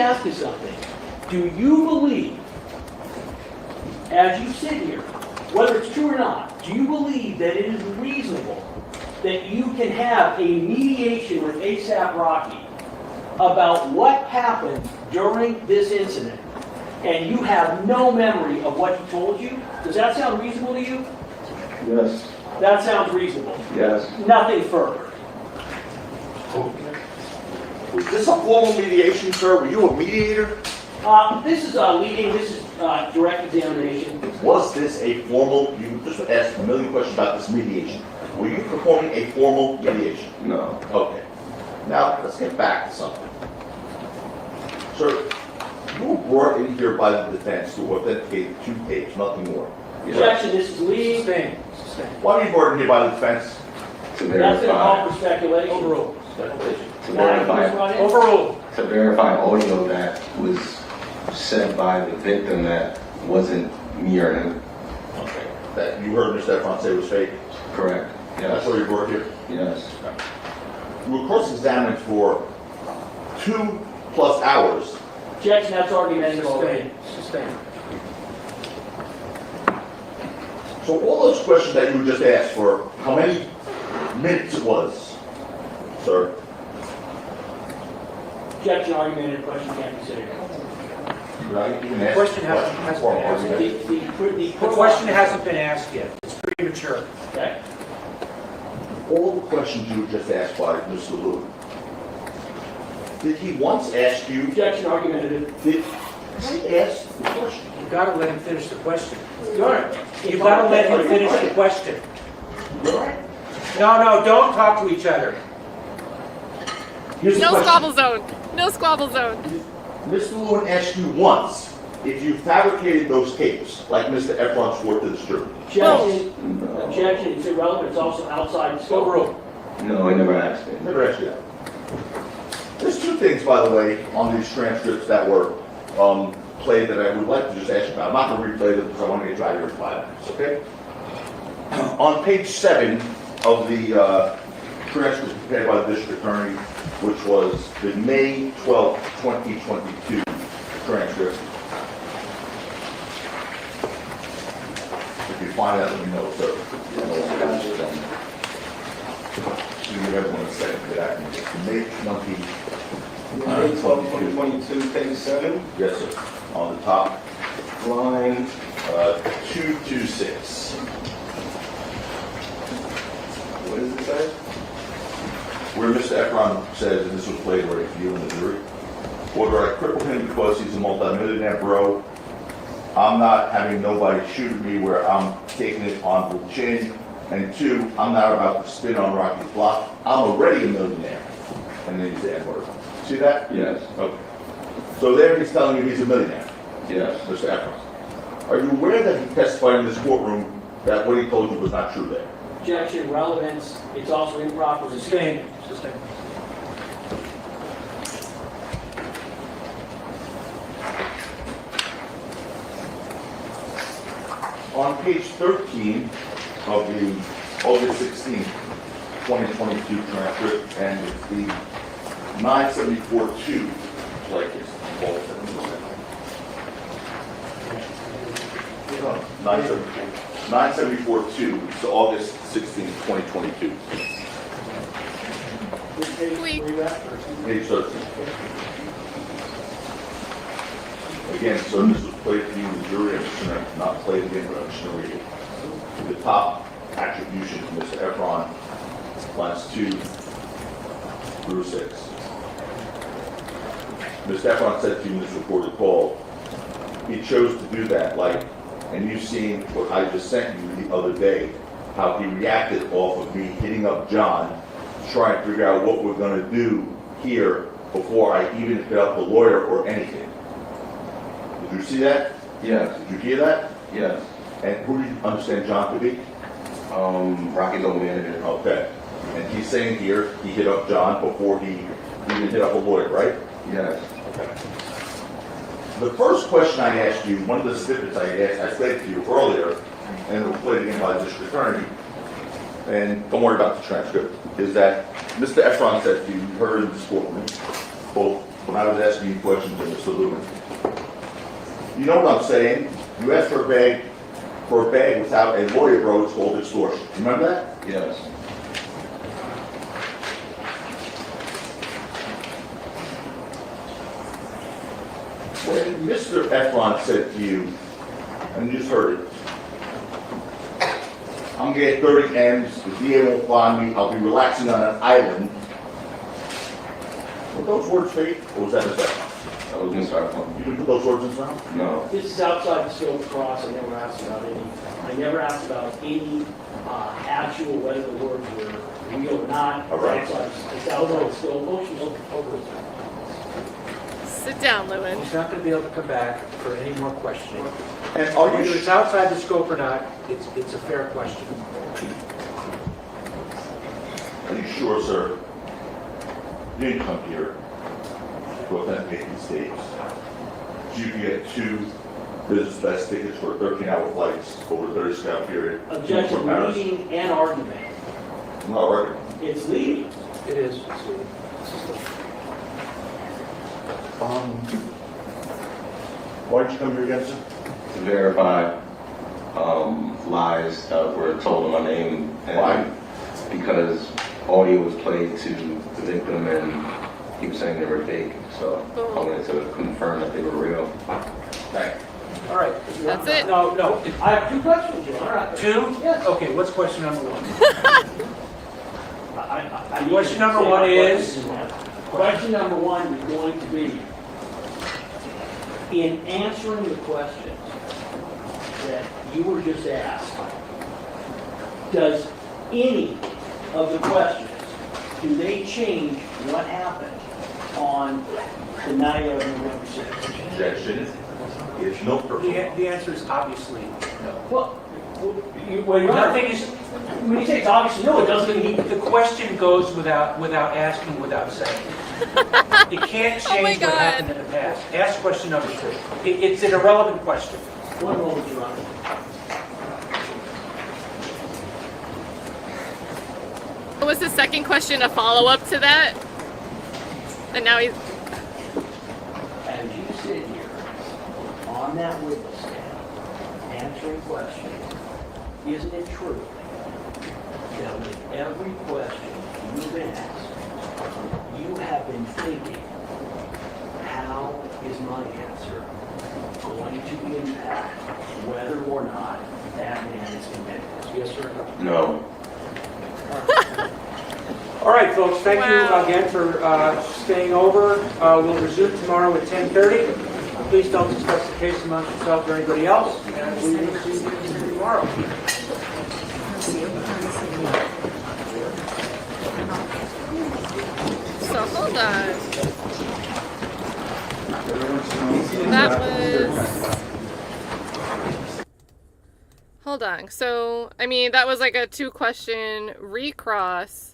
ask you something. Do you believe, as you sit here, whether it's true or not, do you believe that it is reasonable that you can have a mediation with ASAP Rocky about what happened during this incident, and you have no memory of what he told you? Does that sound reasonable to you? Yes. That sounds reasonable. Yes. Nothing further. Was this a formal mediation, sir? Were you a mediator? This is leading, this is direct examination. Was this a formal, you just asked a million questions about this mediation. Were you performing a formal mediation? No. Okay. Now, let's get back to something. Sir, you were brought in here by the defense to authenticate 2 tapes, nothing more. Objection, this is leading. Why were you brought in here by the defense? To That's going to call verify. for speculation. Overruled. To verify. Overruled. To verify audio that was said by the victim that wasn't me or him. Okay. That you heard Mr. Ephron say was fake? Correct. That's Yes. why you brought here? Yes. You were cross-examined for 2+ hours. Objection, that's argumentative already. Sustained. So all those questions that you just asked for, how many minutes it was, sir? Objection, argumentative, question can't be considered. Right? You can ask Question hasn't questions been or asked. argument. The question hasn't been asked yet. It's premature. Okay. All the questions you were just asked by Mr. Lewin, did he once ask you, Objection, argumentative. did he ask the question? You've got to let him finish the question. Good. You've got to let him finish the question. No, don't talk to each other. Here's the No question. squabble zone. No squabble zone. Mr. Lewin asked you once if you fabricated those tapes, like Mr. Ephron swore to this jury. Objection, No. objection, it's irrelevant, it's also outside the scope. Overruled. No, I never asked it. Never asked you that. There's 2 things, by the way, on these transcripts that were played that I would like to just ask you about. I'm not going to replay them because I want to get dry here in 5 minutes, okay? On page 7 of the transcript prepared by the district attorney, which was the May 12, 2022 transcript. If you find that, let me know, sir. So you have one second for that. May 20. May 12, 2022, page 7, Yes, sir. On the top, line 226. what does it say? Where Mr. Ephron says, and this was played already for you and the jury, whether I cripple him because he's a multimillionaire bro, I'm not having nobody shoot at me where I'm taking it on the chin, and 2, I'm not about to spin on Rocky's block. I'm already a millionaire. And then he's the N-word. See that? Yes. Okay. So there he's telling you he's a millionaire, Yes. Mr. Ephron. Are you aware that he testified in this courtroom that what he told you was not true there? Objection, relevance, it's also improper. Sustained. Sustained. On page 13 of the August 16, 2022 transcript, and it's the 974-2, like it's 974-2, it's August 16, 2022, Which page Weak. were you at? page 13. Again, so this was played for you in the jury, I'm just gonna not play it again, but I'm just gonna read it. The top attribution from Mr. Ephron, lines 2 through 6. Mr. Ephron said to you in this recorded call, he chose to do that, like, and you've seen what I just sent you the other day, how he reacted off of me hitting up John, trying to figure out what we're gonna do here before I even hit up the lawyer or anything. Did you see that? Yes. Did you hear that? Yes. And who do you understand John to be? Rocky's old manager. Okay. And he's saying here, he hit up John before he even hit up a lawyer, right? Yes. Okay. The first question I asked you, one of the snippets I said to you earlier, and it was played again by the district attorney, and don't worry about the transcript, is that Mr. Ephron said to you, you heard in this courtroom, both when I was asking you questions to Mr. Lewin. You know what I'm saying? You asked for a bag without a lawyer wrote, it's called extortion. Remember that? Yes. When Mr. Ephron said to you, and you just heard it, I'm gonna get 30 M's, the DA won't find me, I'll be relaxing on an island. Were those words fake, or was that his Ephron? That was Mr. Ephron. You didn't put those words in his mouth? No. This is outside the scope of cross. I never asked about any. I never asked about any actual whether the words were real or not. All right. It's outside the scope. Motion over. Sit down, Lewin. He's not going to be able to come back for any more questioning. And are Whether you it's outside the scope or not, it's a fair question. Are you sure, sir? You didn't come here to authenticate these tapes. You can get 2 business class tickets for 13-hour flights over a 30-second period. Objection, From Paris. leading and argument. I'm not arguing. It's leading. It is. Why did you come here again, sir? To verify lies that were told in my name. Why? Because audio was played to the victim and he was saying they were fake. So I wanted to confirm that they were real. Thank you. All right. That's it? No. I have 2 questions, Your Honor. 2? Yes. Okay, what's question number 1? I need Question to number say 1 my is? Question number 1 is going to be, in answering the questions that you were just asked, does any of the questions, do they change what happened on the night of November 6th? Objection. It's no personal. The answer is obviously no. Well, Your Honor, Nothing is, when you say it's obviously no, it doesn't mean the question goes without asking, without saying. It can't Oh my change what God. happened in the past. Ask question number 2. It's an irrelevant question. One moment, Your Honor. Was the second question a follow-up to that? And now he's... As you sit here on that witness stand, answering questions, isn't it true that with every question you've been asked, you have been thinking, how is my answer going to impact whether or not that man is convicted? Yes or no? No. All right, folks, thank you Wow. again for staying over. We'll resume tomorrow at 10:30. Please don't discuss the case amongst yourself or anybody else, and we will see you tomorrow. So, hold on. That was... Hold on. So, I mean, that was like a 2-question recross.